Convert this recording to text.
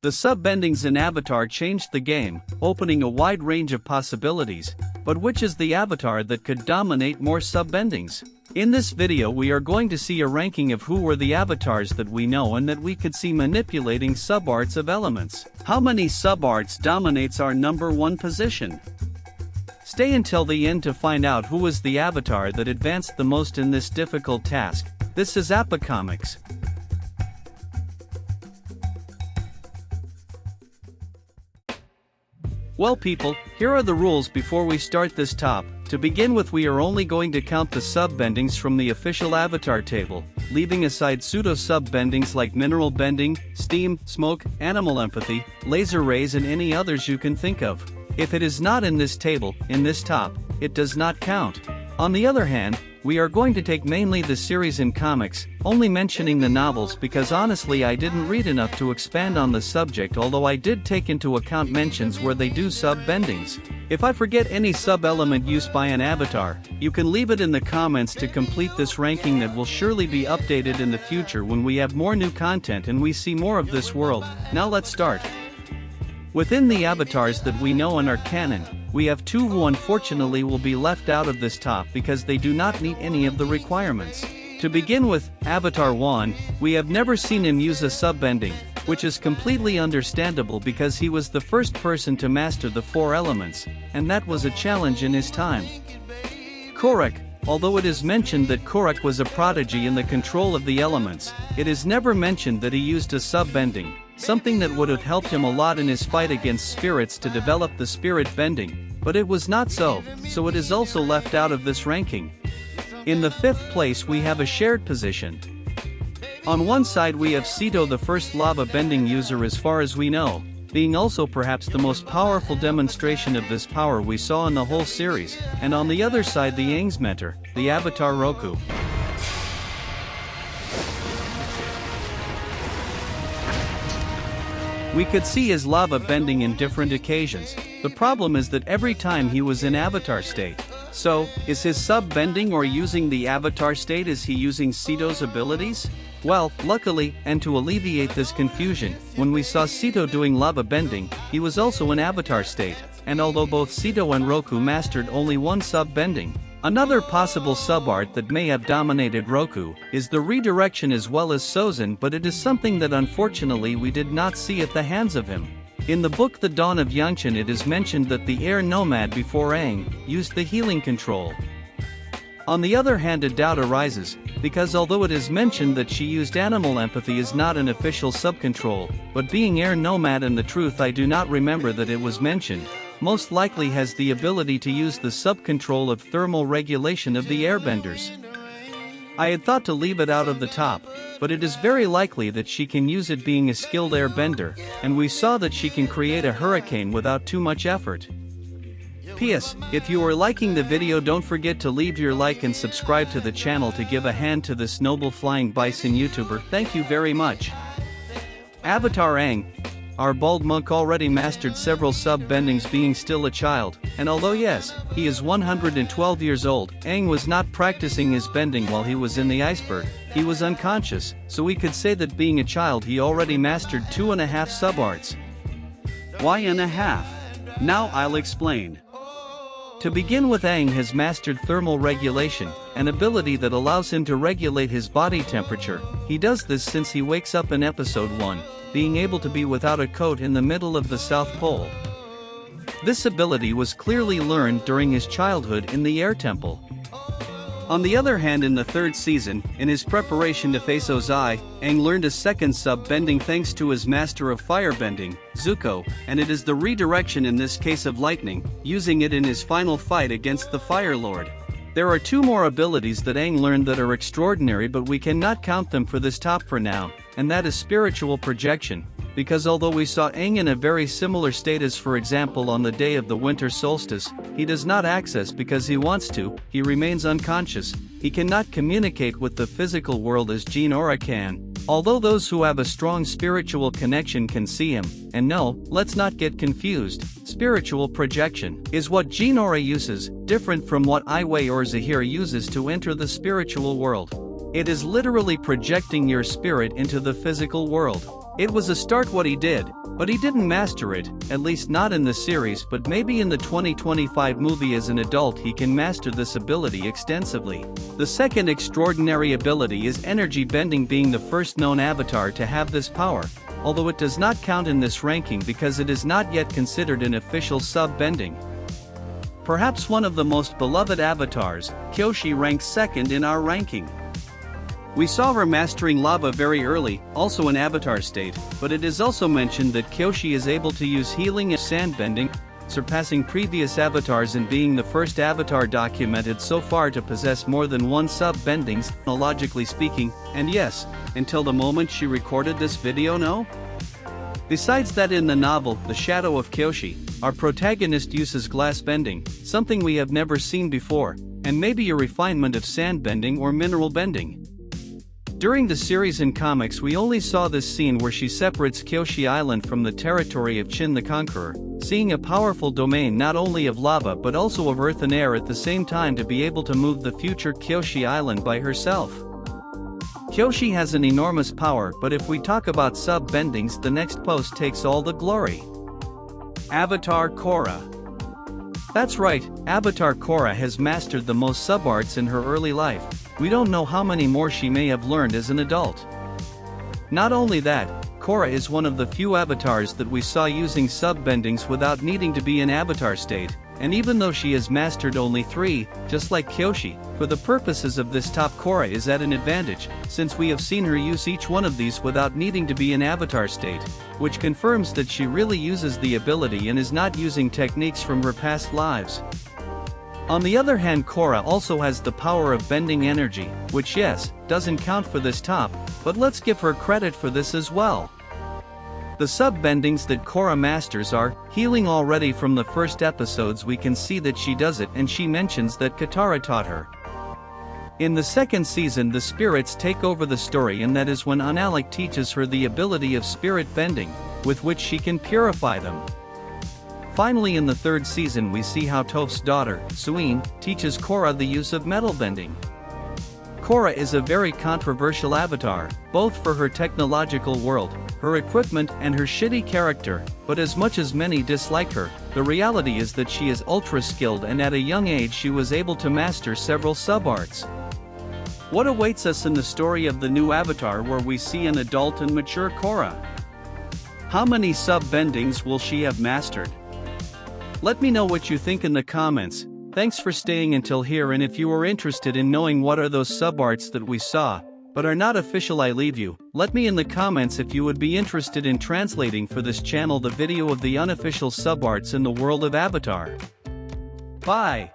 The sub-bendings in Avatar changed the game, opening a wide range of possibilities, but which is the avatar that could dominate more sub-bendings? In this video we are going to see a ranking of who were the avatars that we know and that we could see manipulating sub-arts of elements. How many sub-arts dominates our number one position? Stay until the end to find out who was the avatar that advanced the most in this difficult task. This is Appa Comics. Well people, here are the rules before we start this top. To begin with, we are only going to count the sub-bendings from the official avatar table, leaving aside pseudo-sub-bendings like mineral bending, steam, smoke, animal empathy, laser rays and any others you can think of. If it is not in this table, in this top, it does not count. On the other hand, we are going to take mainly the series in comics, only mentioning the novels because honestly I didn't read enough to expand on the subject, although I did take into account mentions where they do sub-bendings. If I forget any sub-element used by an avatar, you can leave it in the comments to complete this ranking that will surely be updated in the future when we have more new content and we see more of this world. Now let's start. Within the avatars that we know and are canon, we have two who unfortunately will be left out of this top because they do not meet any of the requirements. To begin with, Avatar 1, we have never seen him use a sub-bending, which is completely understandable because he was the first person to master the four elements, and that was a challenge in his time. Kuruk, although it is mentioned that Kuruk was a prodigy in the control of the elements, it is never mentioned that he used a sub-bending, something that would have helped him a lot in his fight against spirits to develop the spirit bending, but it was not so it is also left out of this ranking. In the fifth place we have a shared position. On one side we have Sito, the first lava bending user as far as we know, being also perhaps the most powerful demonstration of this power we saw in the whole series, and on the other side the Aang's mentor, the Avatar Roku. We could see his lava bending in different occasions. The problem is that every time he was in avatar state. So, is his sub-bending or using the avatar state, is he using Sito's abilities? Well, luckily, and to alleviate this confusion, when we saw Sito doing lava bending, he was also in avatar state, and although both Sito and Roku mastered only one sub-bending. Another possible sub-art that may have dominated Roku is the redirection as well as Sozin, but it is something that unfortunately we did not see at the hands of him. In the book The Dawn of Yangchen it is mentioned that the air nomad before Aang used the healing control. On the other hand, a doubt arises, because although it is mentioned that she used animal empathy is not an official sub-control, but being air nomad and the truth I do not remember that it was mentioned, most likely has the ability to use the sub-control of thermal regulation of the airbenders. I had thought to leave it out of the top, but it is very likely that she can use it being a skilled airbender, and we saw that she can create a hurricane without too much effort. P.S. If you are liking the video, don't forget to leave your like and subscribe to the channel to give a hand to this noble flying bison YouTuber. Thank you very much. Avatar Aang. Our bald monk already mastered several sub-bendings being still a child, and although yes, he is 112 years old, Aang was not practicing his bending while he was in the iceberg. He was unconscious, so we could say that being a child he already mastered 2.5 sub-arts. Why and a half? Now I'll explain. To begin with, Aang has mastered thermal regulation, an ability that allows him to regulate his body temperature. He does this since he wakes up in episode 1. Being able to be without a coat in the middle of the South Pole. This ability was clearly learned during his childhood in the Air Temple. On the other hand, in the third season, in his preparation to face Ozai, Aang learned a second sub-bending thanks to his master of firebending, Zuko, and it is the redirection in this case of lightning, using it in his final fight against the Fire Lord. There are two more abilities that Aang learned that are extraordinary, but we cannot count them for this top for now, and that is spiritual projection, because although we saw Aang in a very similar state as for example on the day of the winter solstice, he does not access because he wants to, he remains unconscious, he cannot communicate with the physical world as Jinora can, although those who have a strong spiritual connection can see him, and no, let's not get confused, spiritual projection is what Jinora uses, different from what Iway or Zahir uses to enter the spiritual world. It is literally projecting your spirit into the physical world. It was a start what he did, But he didn't master it, at least not in the series, but maybe in the 2025 movie as an adult he can master this ability extensively. The second extraordinary ability is energy bending, being the first known avatar to have this power, although it does not count in this ranking because it is not yet considered an official sub-bending. Perhaps one of the most beloved avatars, Kyoshi ranks second in our ranking. We saw her mastering lava very early, also in Avatar state, but it is also mentioned that Kyoshi is able to use healing and sandbending, surpassing previous avatars and being the first avatar documented so far to possess more than one sub-bending, logically speaking, and yes, until the moment she recorded this video, no? Besides that, in the novel, The Shadow of Kyoshi, our protagonist uses glass bending, something we have never seen before, and maybe a refinement of sandbending or mineral bending. During the series and comics we only saw this scene where she separates Kyoshi Island from the territory of Chin the Conqueror, seeing a powerful domain not only of lava but also of earth and air at the same time to be able to move the future Kyoshi Island by herself. Kyoshi has an enormous power, but if we talk about sub-bendings, the next post takes all the glory. Avatar Korra. That's right, Avatar Korra has mastered the most sub-arts in her early life. We don't know how many more she may have learned as an adult. Not only that, Korra is one of the few avatars that we saw using sub-bendings without needing to be in avatar state, and even though she has mastered only 3, just like Kyoshi, for the purposes of this top, Korra is at an advantage, since we have seen her use each one of these without needing to be in avatar state, which confirms that she really uses the ability and is not using techniques from her past lives. On the other hand, Korra also has the power of bending energy, which yes, doesn't count for this top, but let's give her credit for this as well. The sub-bendings that Korra masters are healing. Already from the first episodes we can see that she does it, and she mentions that Katara taught her. In the second season the spirits take over the story, and that is when Unalaq teaches her the ability of spirit bending, with which she can purify them. Finally, in the third season we see how Toph's daughter, Suin, teaches Korra the use of metal bending. Korra is a very controversial avatar, both for her technological world, her equipment and her shitty character, but as much as many dislike her, the reality is that she is ultra skilled, and at a young age she was able to master several sub-arts. What awaits us in the story of the new Avatar, where we see an adult and mature Korra? How many sub-bendings will she have mastered? Let me know what you think in the comments. Thanks for staying until here, and if you are interested in knowing what are those sub-arts that we saw, but are not official, I leave you, let me in the comments if you would be interested in translating for this channel the video of the unofficial sub-arts in the world of Avatar. Bye!